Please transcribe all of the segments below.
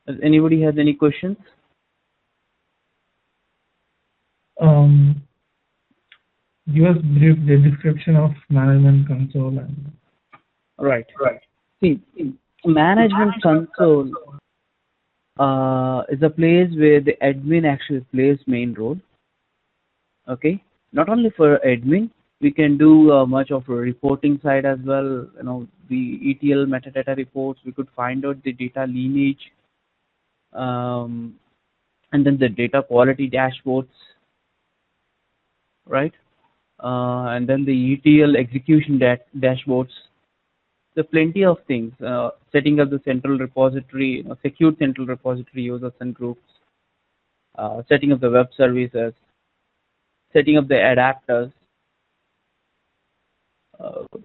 Does anybody has any questions? Give us brief the description of management console and Right. See, management console is a place where the admin actually plays main role. Okay, not only for admin, we can do much of a reporting side as well. You know, the ETL metadata reports. We could find out the data lineage, and then the data quality dashboards, right? And then the ETL execution dashboards. There are plenty of things. Setting up the central repository, secured central repository users and groups. Setting up the web services. Setting up the adapters.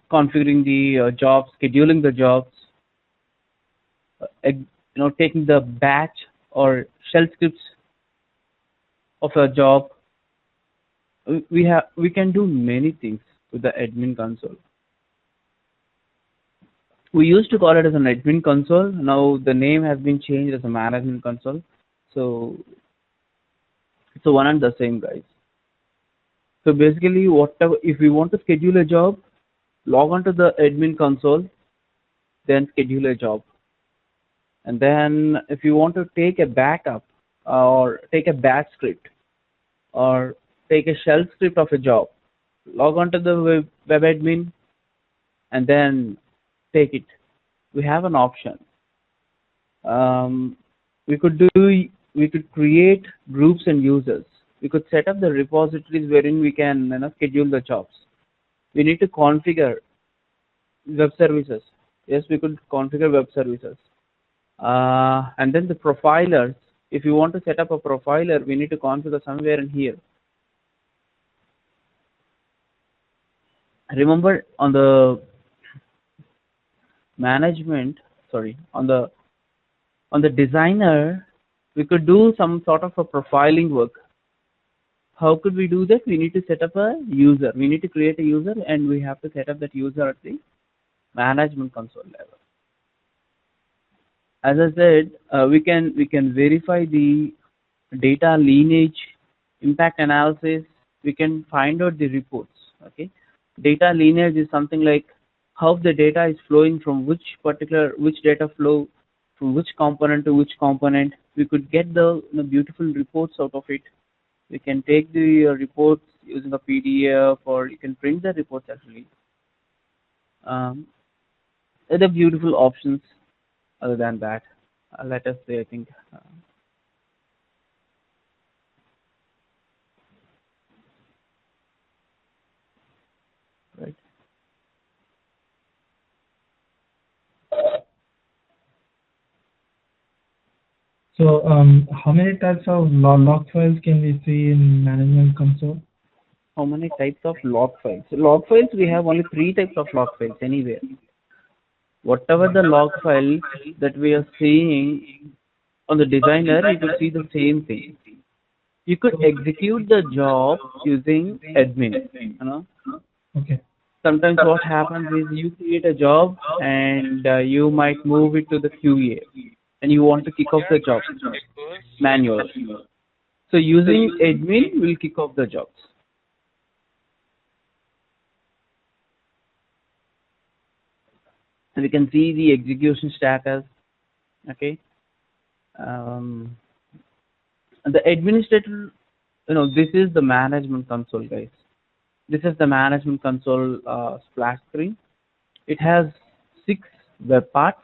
Configuring the jobs, scheduling the jobs. Taking the batch or shell scripts of a job. We can do many things with the admin console. We used to call it as an admin console. Now the name has been changed as a management console. So it's one and the same, guys. So basically, whatever, if we want to schedule a job, log on to the admin console, then schedule a job. And then if you want to take a backup or take a batch script or take a shell script of a job, log on to the web admin and then take it. We have an option. We could create groups and users. We could set up the repositories wherein we can schedule the jobs. We need to configure web services. Yes, we could configure web services. And then the profilers. If you want to set up a profiler, we need to configure somewhere in here. Remember on the on the designer, we could do some sort of a profiling work. How could we do that? We need to set up a user. We need to create a user and we have to set up that user at the management console level. As I said, we can verify the data lineage, impact analysis. We can find out the reports. Okay, data lineage is something like how the data is flowing from which data flow from which component to which component. We could get the beautiful reports out of it. We can take the reports using a PDF, or you can print the reports actually. Other beautiful options other than that. Let us say, I think. Right. So, how many types of log files can we see in management console? How many types of log files? Log files, we have only 3 types of log files anywhere. Whatever the log file that we are seeing on the designer, you could see the same thing. You could execute the job using admin. Okay. Sometimes what happens is you create a job and you might move it to the QA and you want to kick off the job manually. So using admin will kick off the jobs. And we can see the execution status. Okay. And the administrator, this is the management console, guys. This is the management console splash screen. It has 6 web parts.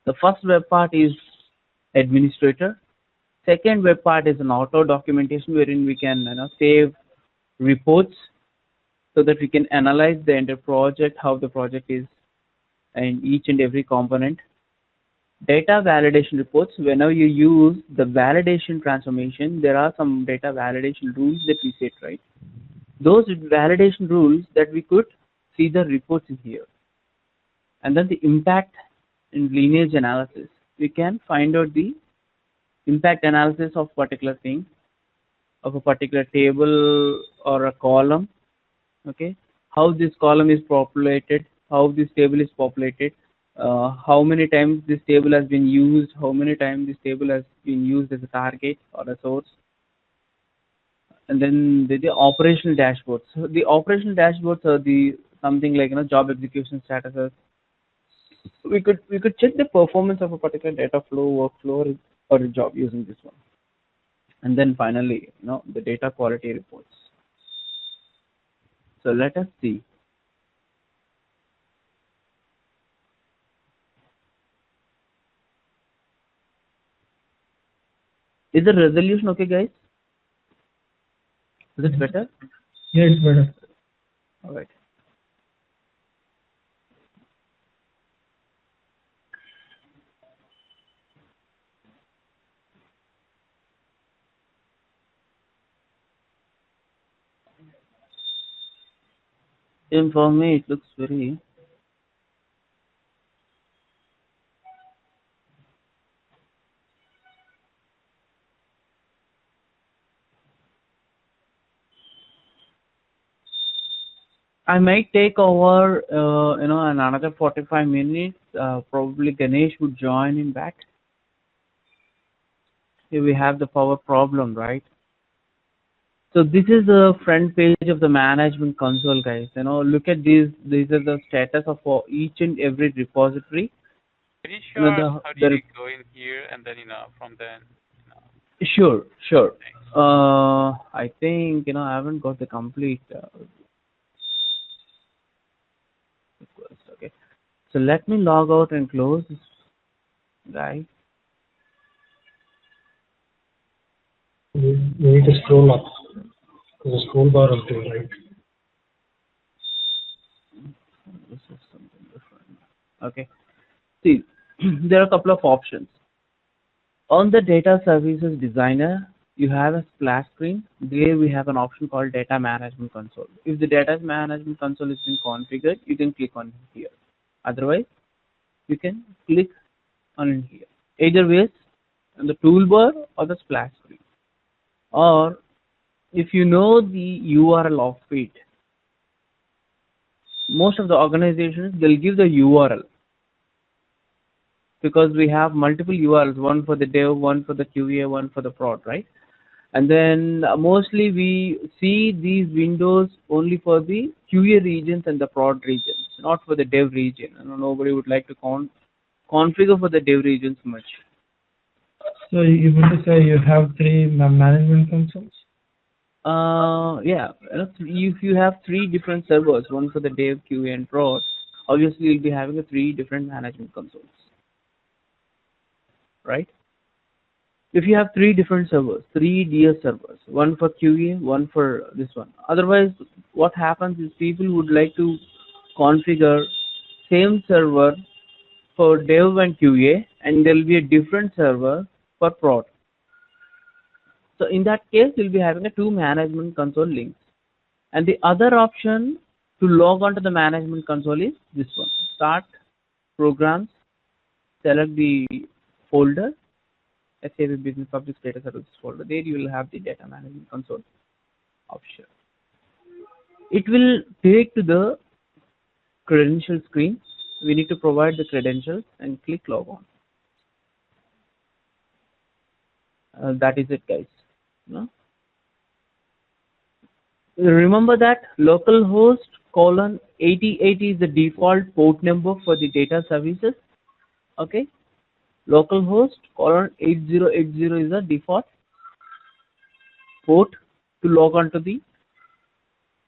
The first web part is administrator. Second web part is an auto documentation wherein we can save reports. so that we can analyze the entire project, how the project is, and each and every component. Data validation reports, whenever you use the validation transformation, there are some data validation rules that we set, right? Those validation rules that we could see the reports in here. And then the impact in lineage analysis, we can find out the impact analysis of particular thing, of a particular table or a column. Okay, how this column is populated, how this table is populated, how many times this table has been used, how many times this table has been used as a target or a source. And then the operational dashboards. So the operational dashboards are the something like job execution statuses. We could check the performance of a particular data flow, workflow, or a job using this one. And then finally, the data quality reports. So let us see. Is the resolution okay, guys? Is it better? Yeah, it's better. All right. Even for me, it looks very. I might take over, another 45 minutes. Probably Ganesh would join in back. Here we have the power problem, right? So this is the front page of the management console, guys. Look at these. These are the status of each and every repository. Can you show us how do you go in here and then from then? Sure. I think I haven't got the complete request. Okay, so let me log out and close this guy. You need to scroll up. There's a scroll bar up there, right? This is something different. Okay, see, there are a couple of options. On the Data Services Designer, you have a splash screen. There we have an option called Data Management Console. If the Data Management Console is been configured, you can click on here. Otherwise, you can click on here. Either ways, on the toolbar or the splash screen. Or if you know the URL of it, most of the organizations, they'll give the URL. Because we have multiple URLs, one for the dev, one for the QA, one for the prod, right? And then mostly we see these windows only for the QA regions and the prod regions, not for the dev region. Nobody would like to configure for the dev regions much. So you want to say you have 3 management consoles? Yeah. If you have 3 different servers, one for the dev, QA, and prod, obviously you'll be having 3 different management consoles. Right? If you have 3 different servers, 3 DS servers, one for QA, one for this one. Otherwise, what happens is people would like to configure same server for dev and QA, and there will be a different server for prod. So in that case, you'll be having 2 management console links. And the other option to log on to the management console is this one. Start programs, select the folder, SAP Business Objects Data Services folder. There you will have the data management console option. It will take to the credential screen. We need to provide the credentials and click log on. That is it, guys. No? Remember that localhost colon 8080 is the default port number for the data services. Okay. Localhost colon 8080 is the default port to log on to the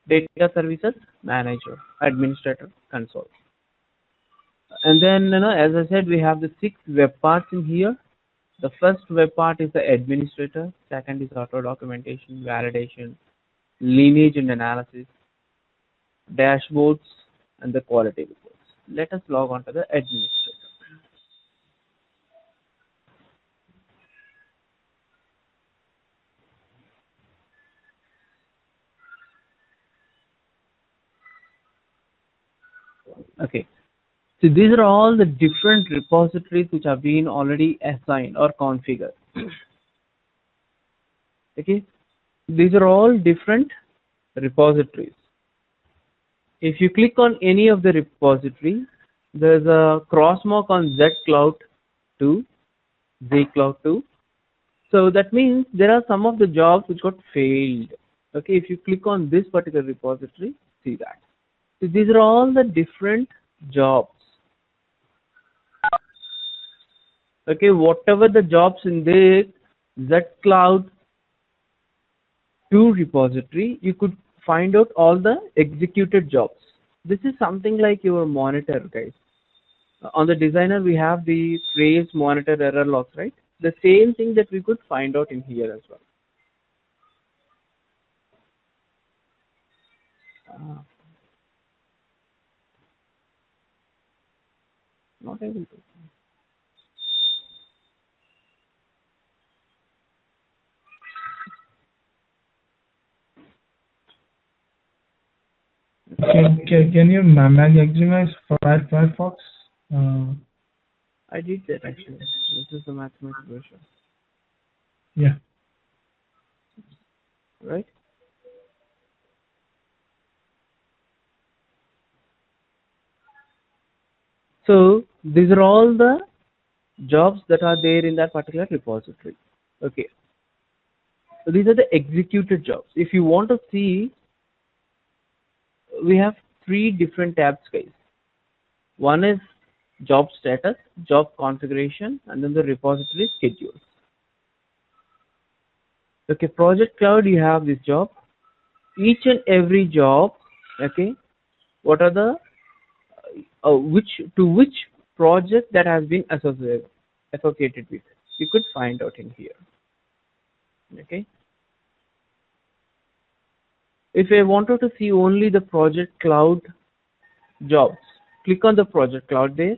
data services manager administrator console. And then as I said, we have the 6 web parts in here. The first web part is the administrator, second is auto documentation, validation, lineage and analysis, dashboards, and the quality reports. Let us log on to the administrator. Okay, so these are all the different repositories which have been already assigned or configured. Okay, these are all different repositories. If you click on any of the repository, there's a cross mark on Z Cloud 2, Z Cloud 2. So that means there are some of the jobs which got failed. Okay, if you click on this particular repository, see that. So these are all the different jobs. Okay, whatever the jobs in the Z Cloud 2 repository, you could find out all the executed jobs. This is something like your monitor, guys. On the designer, we have the phrase monitor error logs, right? The same thing that we could find out in here as well. Not able to. Can you maximize Firefox? I did that actually. This is the mathematics version. Yeah. Right? So these are all the jobs that are there in that particular repository. Okay. So these are the executed jobs. If you want to see, we have 3 different tabs, guys. One is job status, job configuration, and then the repository schedules. Okay, project cloud, you have this job. Each and every job, okay, what are the which project that has been associated with, you could find out in here. Okay, if I wanted to see only the project cloud jobs, click on the project cloud there,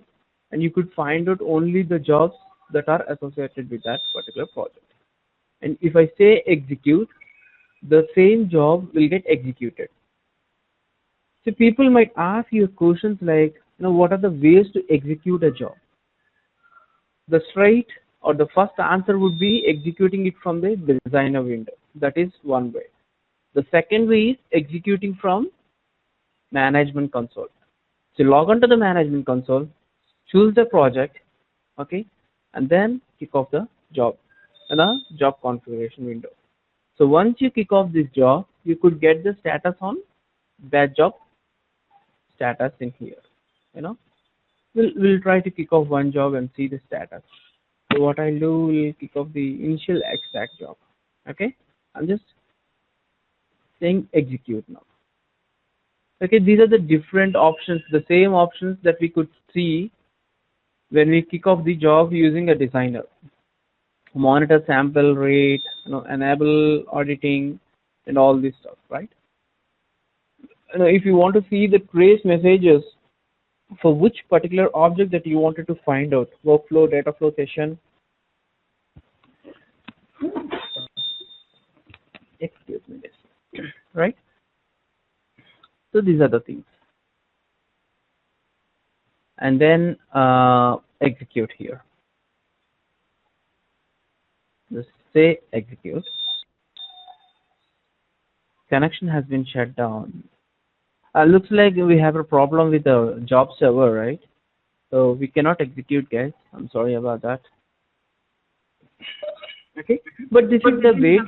and you could find out only the jobs that are associated with that particular project. And if I say execute, the same job will get executed. So people might ask you questions like, what are the ways to execute a job? The straight or the first answer would be executing it from the designer window. That is one way. The second way is executing from management console. So log on to the management console, choose the project, okay, and then kick off the job in a job configuration window. So once you kick off this job, you could get the status on that job status in here. We'll try to kick off one job and see the status. So what I'll do, we'll kick off the initial extract job. Okay, I'm just saying execute now. Okay, these are the different options, the same options that we could see when we kick off the job using a designer. Monitor sample rate, enable auditing, and all this stuff, right? If you want to see the trace messages for which particular object that you wanted to find out, workflow, data flow session, excuse me, right? So these are the things. And then execute here. Just say execute. Connection has been shut down. Looks like we have a problem with the job server, right? So we cannot execute, guys. I'm sorry about that. Okay, but this is the way.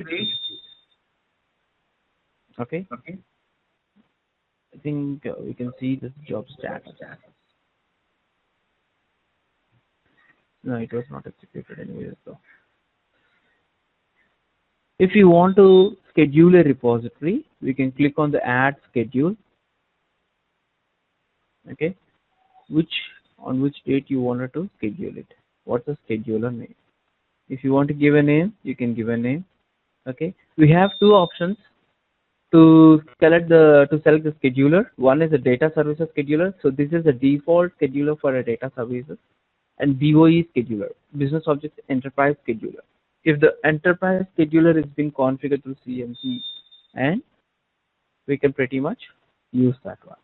Okay. I think we can see this job status. No, it was not executed anyways though. If you want to schedule a repository, we can click on the add schedule. Okay, on which date you wanted to schedule it. What's the scheduler name? If you want to give a name, you can give a name. Okay, we have two options to select the scheduler. One is a data services scheduler. So this is the default scheduler for a data services, and BOE scheduler, business object enterprise scheduler. If the enterprise scheduler is being configured through CMC, and we can pretty much use that one.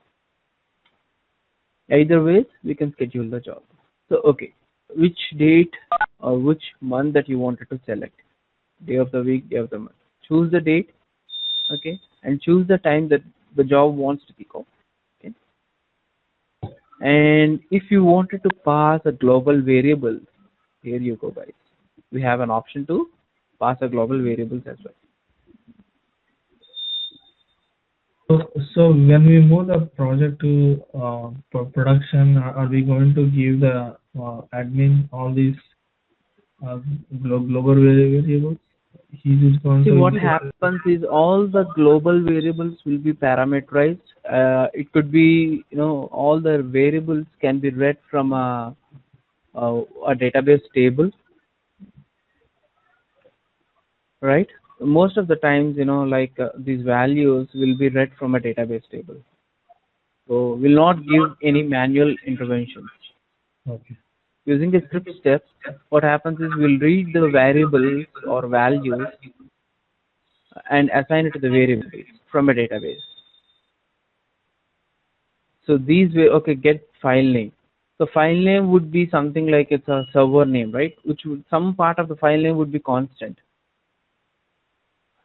Either ways, we can schedule the job. So okay, which date or which month that you wanted to select? Day of the week, day of the month. Choose the date, okay, and choose the time that the job wants to kick off. Okay. And if you wanted to pass a global variable, here you go, guys. We have an option to pass a global variables as well. So when we move the project to production, are we going to give the admin all these global variables? He is going See, to what happens is all the global variables will be parameterized. It could be, all the variables can be read from a database table, right? Most of the times, these values will be read from a database table. So will not give any manual interventions. Okay. Using the script steps, what happens is we'll read the variables or values and assign it to the variables from a database. So these way, okay, get file name. So file name would be something like it's a server name, right? Which would, some part of the file name would be constant,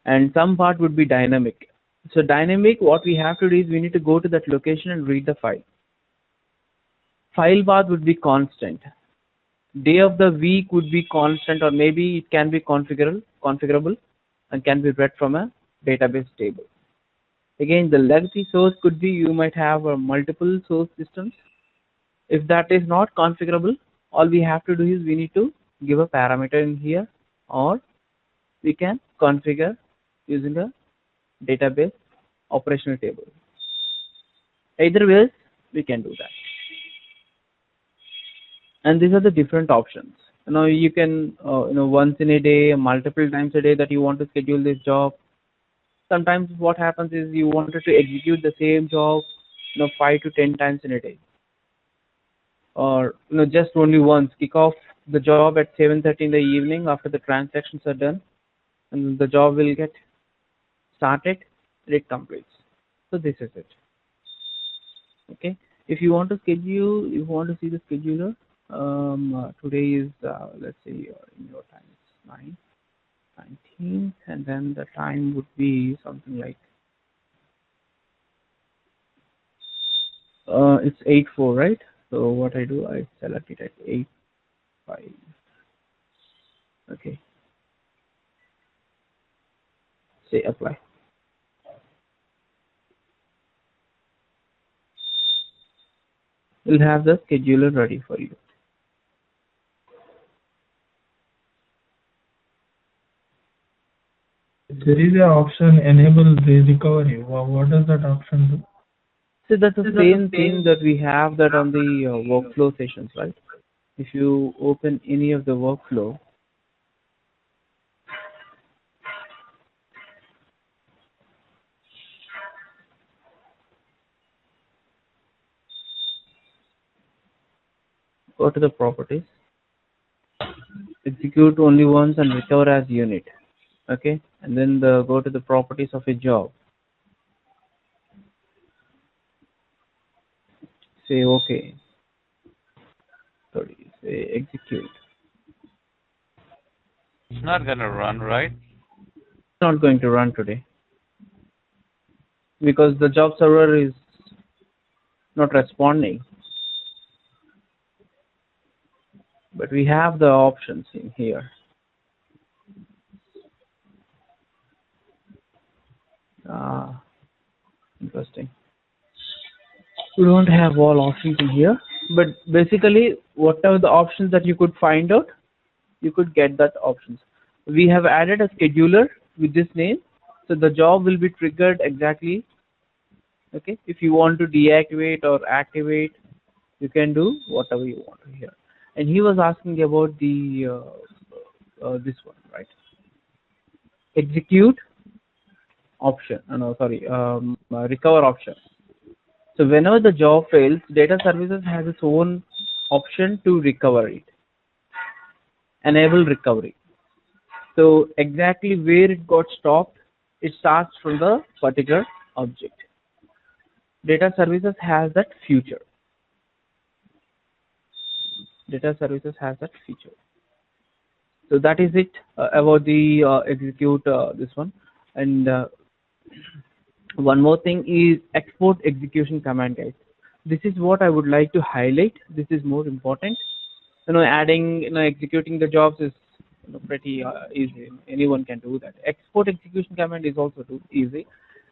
and some part would be dynamic. So dynamic, what we have to do is we need to go to that location and read the file. File path would be constant. Day of the week would be constant, or maybe it can be configurable and can be read from a database table. Again, the legacy source could be you might have multiple source systems. If that is not configurable, all we have to do is we need to give a parameter in here, or we can configure using a database operational table. Either ways, we can do that. And these are the different options. You can, once in a day, multiple times a day that you want to schedule this job. Sometimes what happens is you wanted to execute the same job, 5 to 10 times in a day. Or, just only once. Kick off the job at 7:30 in the evening after the transactions are done, and the job will get started and it completes. So this is it. Okay. If you want to schedule, if you want to see the scheduler, today is let's say in your time it's 19th, and then the time would be something like it's 8:04, right? So what I do, I select it at 8:05. Okay. Say apply. We'll have the scheduler ready for you. There is an option enable the recovery. What does that option do? So that's the same thing that we have that on the workflow sessions, right? If you open any of the workflow, go to the properties, execute only once and recover as unit. Okay, and then go to the properties of a job. Say okay. Sorry, say execute. It's not gonna run, right? It's not going to run today because the job server is not responding. But we have the options in here. Interesting. We don't have all options in here, but basically whatever the options that you could find out, you could get that options. We have added a scheduler with this name, so the job will be triggered exactly. Okay, if you want to deactivate or activate, you can do whatever you want to here. And he was asking about the this one, right? Execute option. No, sorry, recover option. So whenever the job fails, data services has its own option to recover it, enable recovery. So exactly where it got stopped, it starts from the particular object. Data services has that feature. Data services has that feature. So that is it about the execute this one. And one more thing is export execution command, guys. This is what I would like to highlight. This is more important. Adding, executing the jobs is pretty easy. Anyone can do that. Export execution command is also too easy.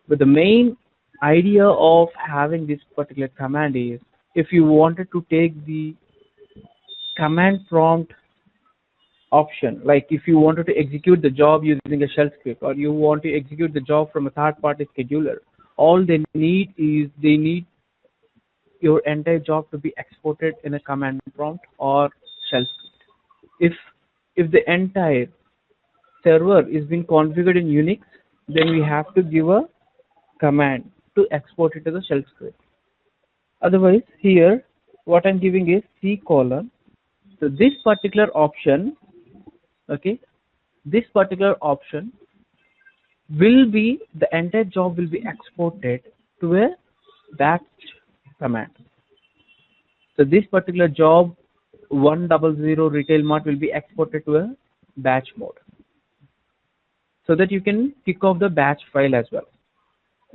But the main idea of having this particular command is if you wanted to take the command prompt option, like if you wanted to execute the job using a shell script or you want to execute the job from a third-party scheduler, all they need is they need your entire job to be exported in a command prompt or shell script. If the entire server is being configured in Unix, then we have to give a command to export it to the shell script. Otherwise, here what I'm giving is C colon. So this particular option, okay, this particular option will be, the entire job will be exported to a batch command. So this particular job 100 retail mart will be exported to a batch mode, so that you can kick off the batch file as well.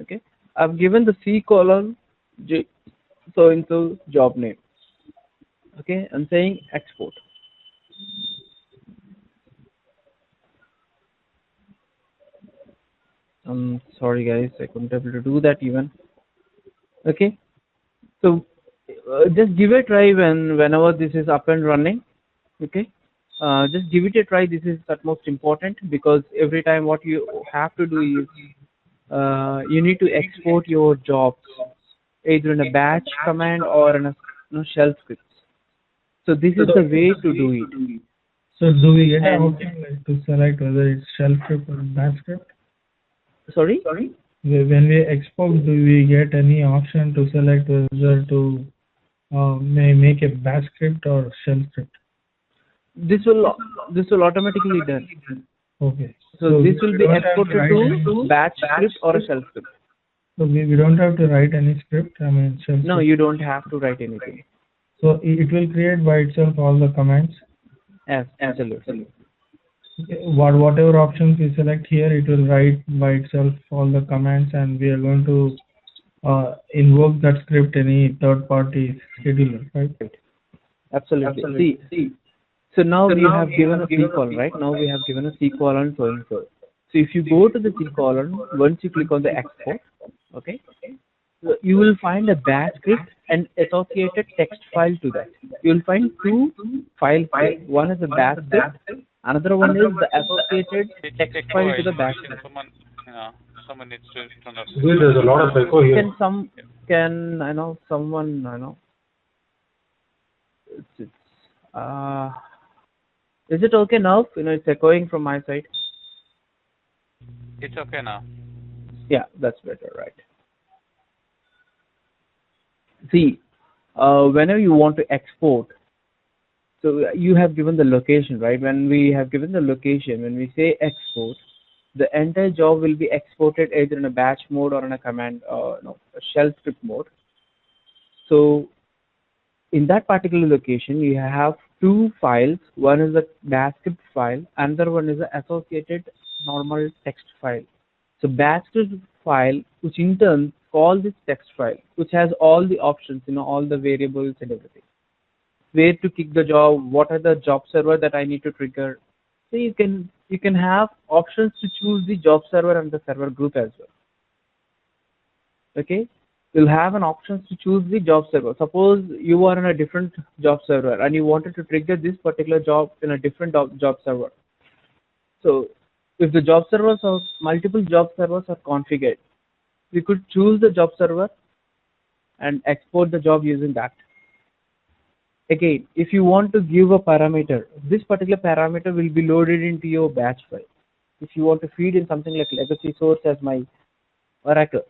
Okay, I've given the C colon so into job name. Okay, I'm saying export. I'm sorry guys, I couldn't able to do that even. Okay, so just give it a try whenever this is up and running. Okay, just give it a try. This is utmost important, because every time what you have to do is you need to export your jobs either in a batch command or in a shell script. So this is the way to do it. So do we get an option like to select whether it's shell script or batch script? Sorry? When we export, do we get any option to select whether to make a batch script or shell script? This will automatically done. Okay. So this will be exported to batch script or a shell script. So we don't have to write any script. I mean, shell script. No, you don't have to write anything. So it will create by itself all the commands. Yes, absolutely. Whatever options we select here, it will write by itself all the commands, and we are going to invoke that script any third-party scheduler, right? Absolutely. See. So now we have given a C colon, right? Now we have given a C colon so and so. So if you go to the C colon, once you click on the export, okay, so you will find a batch script and associated text file to that. You will find two files. One is a batch script, another one is the associated text file to the batch script. Someone needs to turn off. There's a lot of echo here. Is it okay now? It's echoing from my side. It's okay now. Yeah, that's better, right? See, whenever you want to export, so you have given the location, right? When we have given the location, when we say export, the entire job will be exported either in a batch mode or in a command, a shell script mode. So in that particular location, you have two files. One is a batch script file, another one is the associated normal text file. So batch script file, which in turn call this text file, which has all the options, all the variables and everything. Where to kick the job, what are the job server that I need to trigger. So you can have options to choose the job server and the server group as well. Okay, you'll have an options to choose the job server. Suppose you are in a different job server and you wanted to trigger this particular job in a different job server. So if the job servers or multiple job servers are configured, we could choose the job server and export the job using that. Again, if you want to give a parameter, this particular parameter will be loaded into your batch file. If you want to feed in something like legacy source as my Oracle,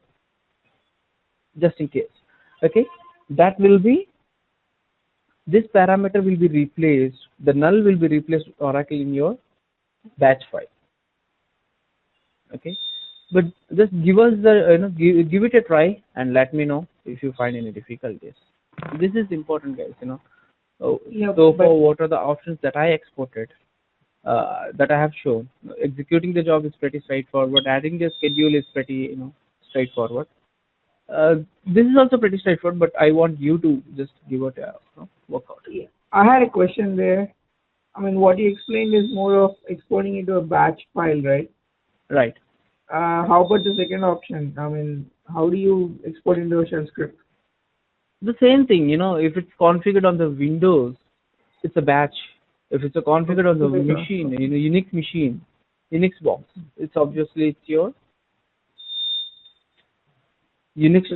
just in case. Okay, that will be, this parameter will be replaced, the null will be replaced with Oracle in your batch file. Okay, but just give us the give it a try and let me know if you find any difficulties. This is important, guys. Yeah, So but for what are the options that I exported, that I have shown, executing the job is pretty straightforward. Adding the schedule is pretty straightforward. This is also pretty straightforward, but I want you to just give it a workout. yeah, I had a question there. I mean, what you explained is more of exporting into a batch file, right? Right. How about the second option? I mean, how do you export into a shell script? The same thing, if it's configured on the Windows, it's a batch. If it's a configured on the Okay. machine, Unix machine, Unix box, it's obviously it's your Unix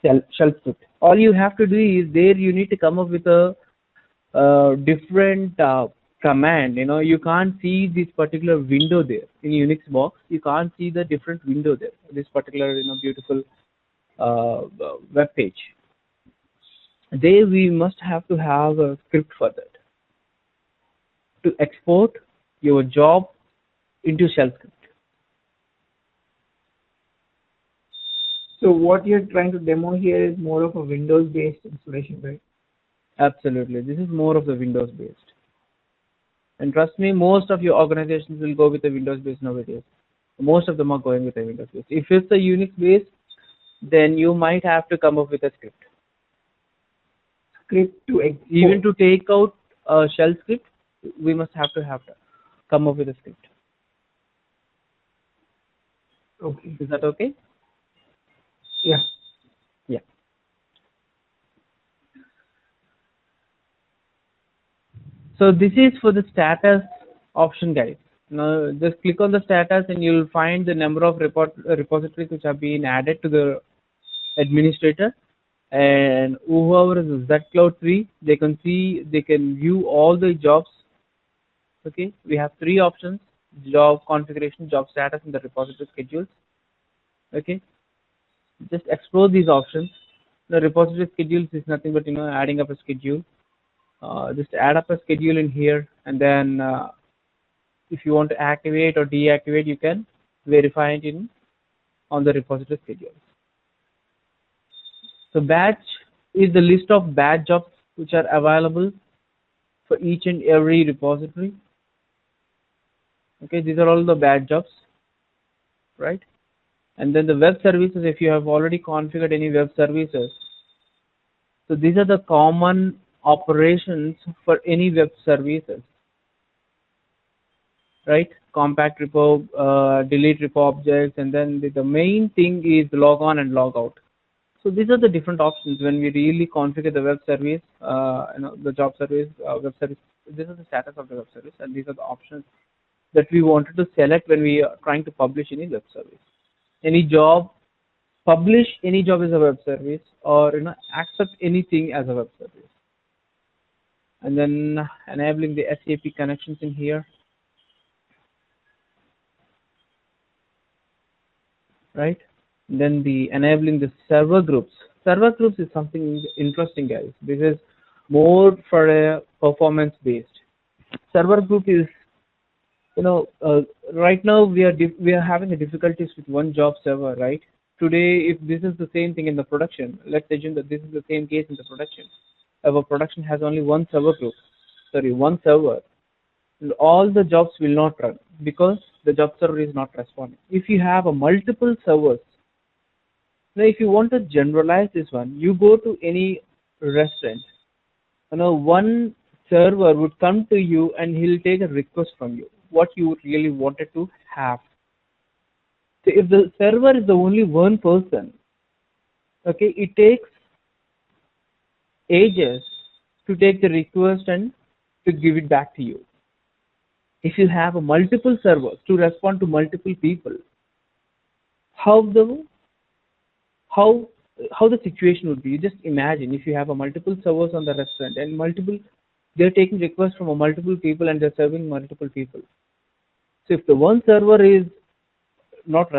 shell script. All you have to do is there you need to come up with a different command. You can't see this particular window there in Unix box. You can't see the different window there. This particular beautiful web page. There we must have to have a script for that to export your job into shell script. So what you're trying to demo here is more of a Windows-based installation, right? Absolutely, this is more of the Windows based. And trust me, most of your organizations will go with the Windows based nowadays. Most of them are going with the Windows based. If it's a Unix based, then you might have to come up with a script. Script to export. Even to take out a shell script, we must have to come up with a script. Okay. Is that okay? Yeah. Yeah. So this is for the status option, guys. Now just click on the status and you'll find the number of repositories which have been added to the administrator. And whoever is zCloud 3, they can view all the jobs. Okay, we have 3 options: job configuration, job status, and the repository schedules. Okay, just explore these options. The repository schedules is nothing but adding up a schedule. Just add up a schedule in here, and then if you want to activate or deactivate, you can verify it on the repository schedule. So batch is the list of batch jobs which are available for each and every repository. Okay, these are all the batch jobs, right? And then the web services, if you have already configured any web services, so these are the common operations for any web services, right? Compact repo, delete repo objects, and then the main thing is log on and log out. So these are the different options when we really configure the web service, the job service, web service. This is the status of the web service, and these are the options that we wanted to select when we are trying to publish any web service. Any job, publish any job as a web service, or accept anything as a web service. And then enabling the SAP connections in here, right? And then the enabling the server groups. Server groups is something interesting, guys. This is more for a performance based. Server group is, right now we are having a difficulties with one job server, right? Today, if this is the same thing in the production, let's assume that this is the same case in the production. Our production has only one server group, one server, and all the jobs will not run because the job server is not responding. If you have a multiple servers, now if you want to generalize this one, you go to any restaurant, one server would come to you and he'll take a request from you, what you really wanted to have. So if the server is the only one person, okay, it takes ages to take the request and to give it back to you. If you have a multiple servers to respond to multiple people, how the situation would be. You just imagine if you have a multiple servers on the restaurant and they're taking requests from a multiple people and they're serving multiple people. So if the one server is not